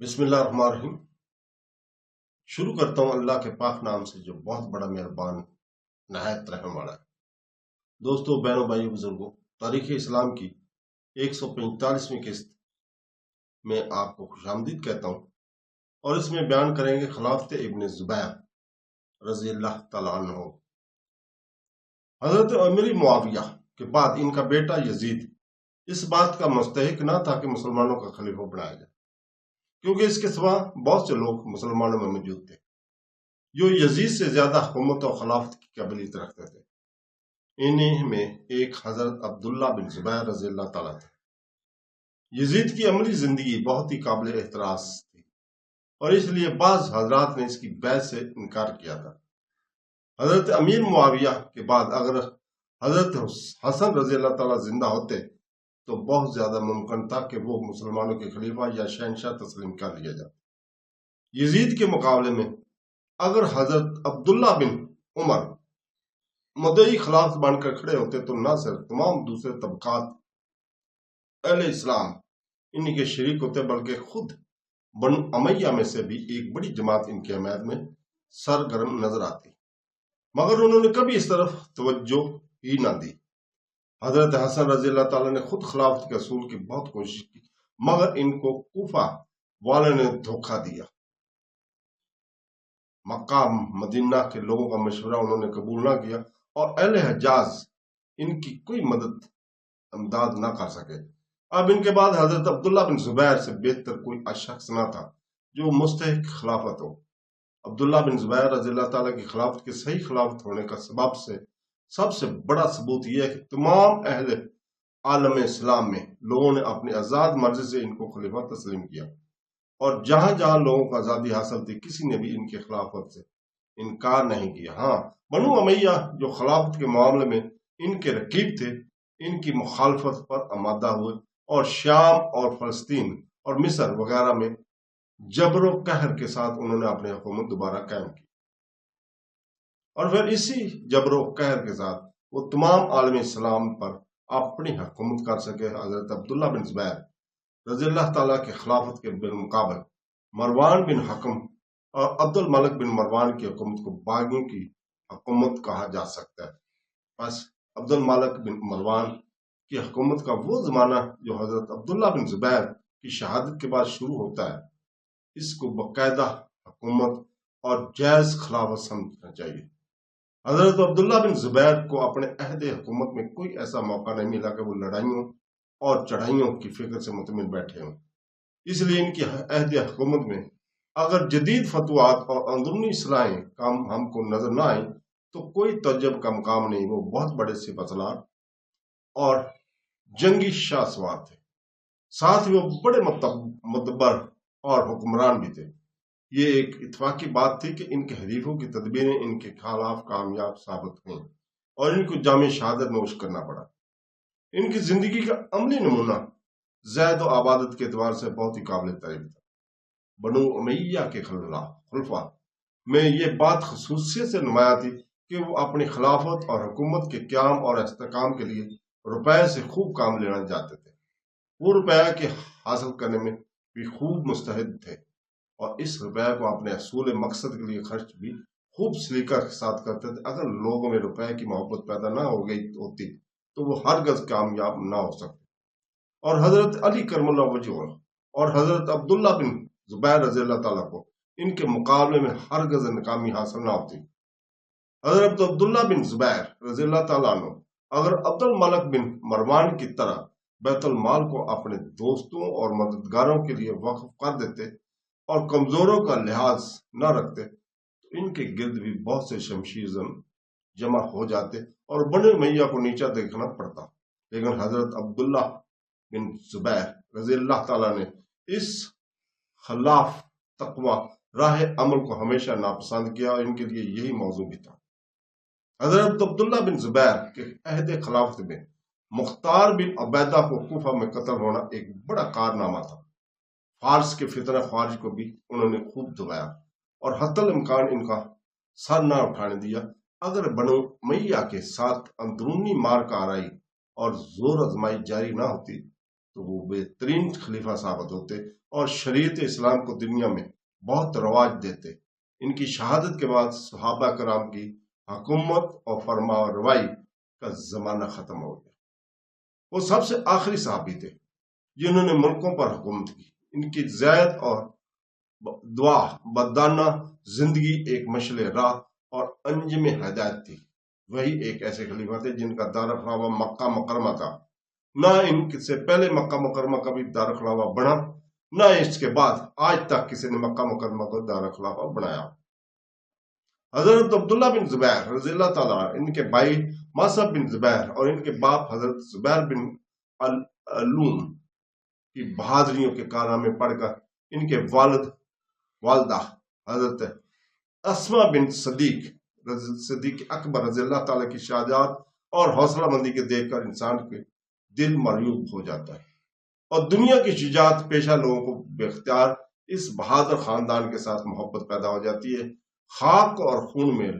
बिस्मिल्लाहिर्रहमानिर्रहीम। शुरू करता हूँ अल्लाह के पाक नाम से जो बहुत बड़ा मेहरबान नहायत रहम वाला है। दोस्तों, बहनों, भाइयों, बुजुर्गों, तारीख इस्लाम की 145वीं किस्त में आपको खुशामदीद कहता हूँ और इसमें बयान करेंगे खिलाफत इब्न ज़ुबैर रज़ी अल्लाह तआला अन्हु। हजरत अमीर मुआविया के बाद इनका बेटा यजीद इस बात का मुस्तहिक न था कि मुसलमानों का खलीफा बनाया जाए, क्योंकि इसके सिवा बहुत से लोग मुसलमानों में मौजूद थे जो यजीद से ज्यादा हुकूमत और खिलाफत की काबिलियत रखते थे। इन्हीं में एक हजरत अब्दुल्ला बिन ज़ुबैर रज़ी अल्लाह तआला थे। यजीद की अमली जिंदगी बहुत ही काबिल एहतराज थी और इसलिए बाज हजरात ने इसकी बैत से इनकार किया था। हजरत अमीर मुआविया के बाद अगर हजरत हसन रज़ी अल्लाह तआला जिंदा होते तो बहुत ज्यादा मुमकिन था कि वो मुसलमानों के खलीफा या शहनशाह तस्लीम कर लिया जाता। यजीद के मुकाबले में अगर हजरत अब्दुल्ला बिन उमर मदई खिलाफ बनकर खड़े होते तो न सिर्फ तमाम दूसरे तबकात अहले इस्लाम इन्हीं के शरीक होते, बल्कि खुद बनु अमैया में से भी एक बड़ी जमात इनकी हमायत में सरगर्म नजर आती, मगर उन्होंने कभी इस तरफ तवज्जो ही ना दी। हजरत हसन रज़ी अल्लाह तआला ने खुद खिलाफत के असूल की बहुत कोशिश की, मगर इनको कूफा वाले ने धोखा दिया। मक्का मदीना के लोगों का मशवरा उन्होंने कबूल ना किया और अहले हजाज इनकी कोई मदद अमदाद ना कर सके। अब इनके बाद हजरत अब्दुल्ला बिन ज़ुबैर से बेहतर कोई शख्स ना था जो मुस्तहिक खिलाफत हो। अब्दुल्ला बिन ज़ुबैर रज़ी अल्लाह तआला की खिलाफत के सही खिलाफत होने का सबसे बड़ा सबूत यह है कि तमाम अहले आलम इस्लाम में लोगों ने अपनी आजाद मर्जी से इनको खलीफा तस्लीम किया और जहां जहां लोगों को आजादी हासिल थी किसी ने भी इनके खिलाफत से इनकार नहीं किया। हाँ, बनु अमैया जो खिलाफत के मामले में इनके रकीब थे, इनकी मुखालफत पर आमादा हुए और शाम और फलस्तीन और मिस्र वगैरह में जबरो कहर के साथ उन्होंने अपनी हुकूमत दोबारा कायम की और फिर इसी जबरो कहर के साथ वो तमाम आलम इस्लाम पर अपनी हुकूमत कर सके। हजरत अब्दुल्ला बिन ज़ुबैर रज़ी अल्लाह तआला के खिलाफत के बिलमुकाबल मरवान बिन हकम और अब्दुल मलिक बिन मरवान की हुकूमत को बागियों की हुकूमत कहा जा सकता है। बस अब्दुल मलिक बिन मरवान की हुकूमत का वो जमाना जो हजरत अब्दुल्ला बिन ज़ुबैर की शहादत के बाद शुरू होता है, इसको बाकायदा हुकूमत और जायज खिलाफत समझना चाहिए। हजरत अब्दुल्ला बिन ज़ुबैर को अपने अहद हुकूमत में कोई ऐसा मौका नहीं मिला कि वो लड़ाइयों और चढ़ाइयों की फिक्र से मुतमिन बैठे हों। इसलिए इनकी अहद हुकूमत में अगर जदीद फतवात और अंदरूनी इसलाहें काम हमको नजर न आए तो कोई तजब का मुकाम नहीं। वो बहुत बड़े सिपहसालार और जंगी शाह सवार थे, साथ ही वो बड़े मुतबर और हुक्मरान भी थे। ये एक इत्फाकी बात थी कि इनके हरीफों की तदबीरें इनके खिलाफ कामयाब साबित हुई और इनको जामे शहादत नोश करना पड़ा। इनकी जिंदगी का अमली नमूना जैद और आबादत के एतबार से बहुत ही काबिल तारीफ था। बनु उमैया के खुलफा में ये बात खसूसियत से नुमाया थी कि वो अपनी खिलाफत और हुकूमत के क्याम और इस्तेकाम के लिए रुपए से खूब काम लेना चाहते थे। वो रुपया के हासिल करने में भी खूब मुस्तहिद थे और इस रुपये को अपने असूल मकसद के लिए खर्च भी खूब सलीका के साथ करते थे। अगर लोगों में रुपये की मोहब्बत पैदा ना हो गई होती तो वो हरगज कामयाब ना हो सकते और हजरत अली करमुल्लाह वजह और हजरत अब्दुल्ला बिन ज़ुबैर रज़ी अल्लाह तआला को इनके मुकाबले में हरगज नाकामी हासिल ना होती। हजरत अब्दुल्ला बिन ज़ुबैर रज़ी अल्लाह तआला अन्हु अगर अब्दुल मलिक बिन मरवान की तरह बैतुल माल को अपने दोस्तों और मददगारों के लिए वक्फ कर देते और कमजोरों का लिहाज न रखते तो इनके गिर्द भी बहुत से शमशीर जमा हो जाते और बने मैया को नीचा देखना पड़ता। लेकिन हजरत अब्दुल्ला बिन ज़ुबैर रज़ी अल्लाह तआला ने इस खिलाफ तकवा राह अमल को हमेशा नापसंद किया और इनके लिए यही मौजू भी था। हजरत अब्दुल्ला बिन ज़ुबैर के अहद खिलाफत में मुख्तार बिन अबैदा को कूफा में कत्ल होना एक बड़ा कारनामा था। फारस के फितना ख्वारिज को भी उन्होंने खूब दबाया और हत्तल इम्कान इनका सर न उठाने दिया। अगर बनु मैया के साथ अंदरूनी मार का आराई और जोर आजमाई जारी ना होती تو وہ بہترین خلیفہ ثابت ہوتے اور شریعت اسلام کو دنیا میں بہت رواج دیتے۔ ان کی شہادت کے بعد صحابہ کرام کی حکومت اور فرما روائی کا زمانہ ختم ہو گیا۔ وہ سب سے آخری صحابی تھے جنہوں نے ملکوں پر حکومت کی۔ ان کی زید اور دعا بدانہ زندگی ایک مشل راہ اور انجم ہدایت تھی۔ وہی ایک ایسے خلیفہ تھے جن کا دارالخلافہ مکہ مکرمہ تھا۔ نہ ان سے پہلے مکہ مکرمہ کا بھی دارالخلافہ بنا، نہ اس کے بعد آج تک کسی نے مکہ مکرمہ کو دارالخلافہ بنایا۔ حضرت عبداللہ بن زبیر رضی اللہ تعالیٰ، ان کے بھائی مصعب بن زبیر اور ان کے باپ حضرت زبیر بن علوم کی بہادریوں کے کارنامے پڑھ کر ان کے والدہ حضرت اسما بن صدیق اکبر رضی اللہ تعالیٰ کی شجاعت اور حوصلہ مندی کے دیکھ کر انسان کے دل مریوب ہو جاتا ہے، اور دنیا کی شجاعت پیشہ لوگوں کو باختیار اس بہادر خاندان کے ساتھ محبت پیدا ہو جاتی ہے۔ خاک اور خون میں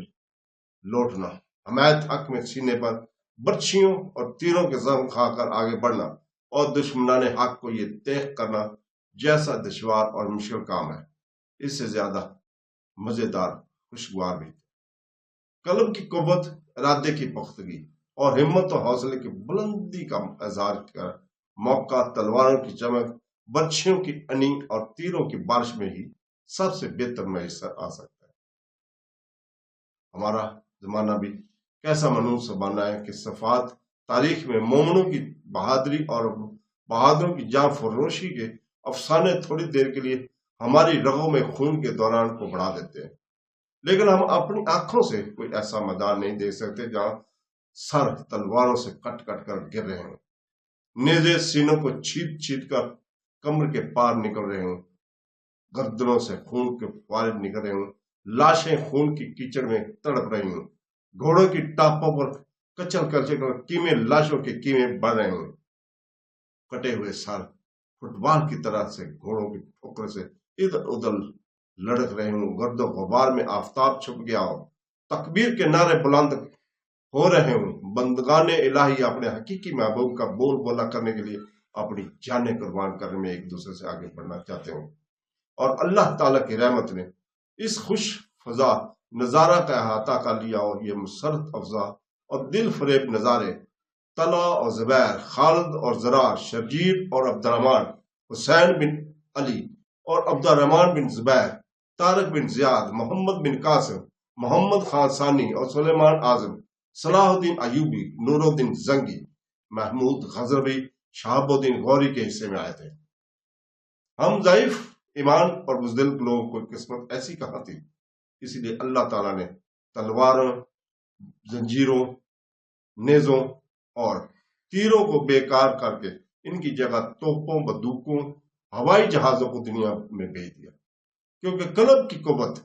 لوٹنا، حمایت حق میں سینے پر برچھیوں اور تیروں کے زخم کھا کر آگے بڑھنا اور دشمنان حق کو یہ طے کرنا جیسا دشوار اور مشکل کام ہے، اس سے زیادہ مزیدار خوشگوار بھی۔ قلب کی قوت، ارادے کی پختگی اور ہمت و حوصلے کی بلندی کا اظہار کر موقع تلواروں کی چمک، برچھیوں کی انی اور تیروں کی بارش میں ہی سب سے بہتر میسر آ سکتا ہے۔ ہمارا زمانہ بھی کیسا منحوس زمانہ ہے کہ صفات تاریخ میں مومنوں کی بہادری اور بہادروں کی جاں فروشی کے افسانے تھوڑی دیر کے لیے ہماری رگوں میں خون کے دوران کو بڑھا دیتے ہیں، لیکن ہم اپنی آنکھوں سے کوئی ایسا میدان نہیں دیکھ سکتے جہاں سر تلواروں سے کٹ کٹ کر گر رہے ہوں، نیزے سینوں کو چھید چھید کر کمر کے پار نکل رہے ہوں، گردنوں سے خون کے فوارے نکل رہے ہوں، لاشیں خون کی کیچڑ میں تڑپ رہی ہوں، گھوڑوں کی ٹاپوں پر کچل کچل کر کیمے لاشوں کے کیمے بڑھ رہے ہوں، کٹے ہوئے سر فٹ بال کی طرح سے گھوڑوں کی ٹھوکر سے ادھر ادھر لڑک رہے ہوں، گرد و غبار میں آفتاب چھپ گیا ہو، تکبیر کے نعرے بلند ہو رہے ہوں، بندگان الہی اپنے حقیقی محبوب کا بول بولا کرنے کے لیے اپنی جانیں قربان کرنے میں ایک دوسرے سے آگے بڑھنا چاہتے ہوں، اور اللہ تعالیٰ کی رحمت نے اس خوش فضا نظارہ کا احاطہ کر لیا، اور یہ مسرت افزا اور دل فریب نظارے طلحہ اور زبیر، خالد اور زرار، شرجیل اور عبد الرحمن، حسین بن علی اور عبد الرحمن بن زبیر، طارق بن زیاد، محمد بن قاسم، محمد خان ثانی اور سلیمان اعظم، صلاح الدین ایوبی، نور الدین زنگی، محمود غزنوی، شہاب الدین غوری کے حصے میں آئے تھے۔ ہم ضعیف ایمان اور بزدل لوگوں کو قسمت ایسی کہاں تھی، اسی لیے اللہ تعالیٰ نے تلواروں، زنجیروں، نیزوں اور تیروں کو بیکار کر کے ان کی جگہ توپوں، بندوقوں، ہوائی جہازوں کو دنیا میں بھیج دیا، کیونکہ قلب کی قوت،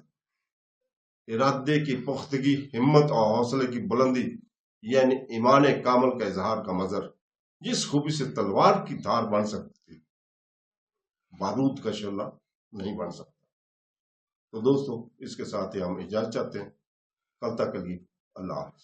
ارادے کی پختگی، ہمت اور حوصلے کی بلندی یعنی ایمان کامل کا اظہار کا مظہر جس خوبی سے تلوار کی دھار بن سکتی تھی، بارود کا شعلہ نہیں بن سکتا۔ تو دوستو، اس کے ساتھ ہی ہم اجازت چاہتے ہیں، کل تک کے لیے اللہ حافظ۔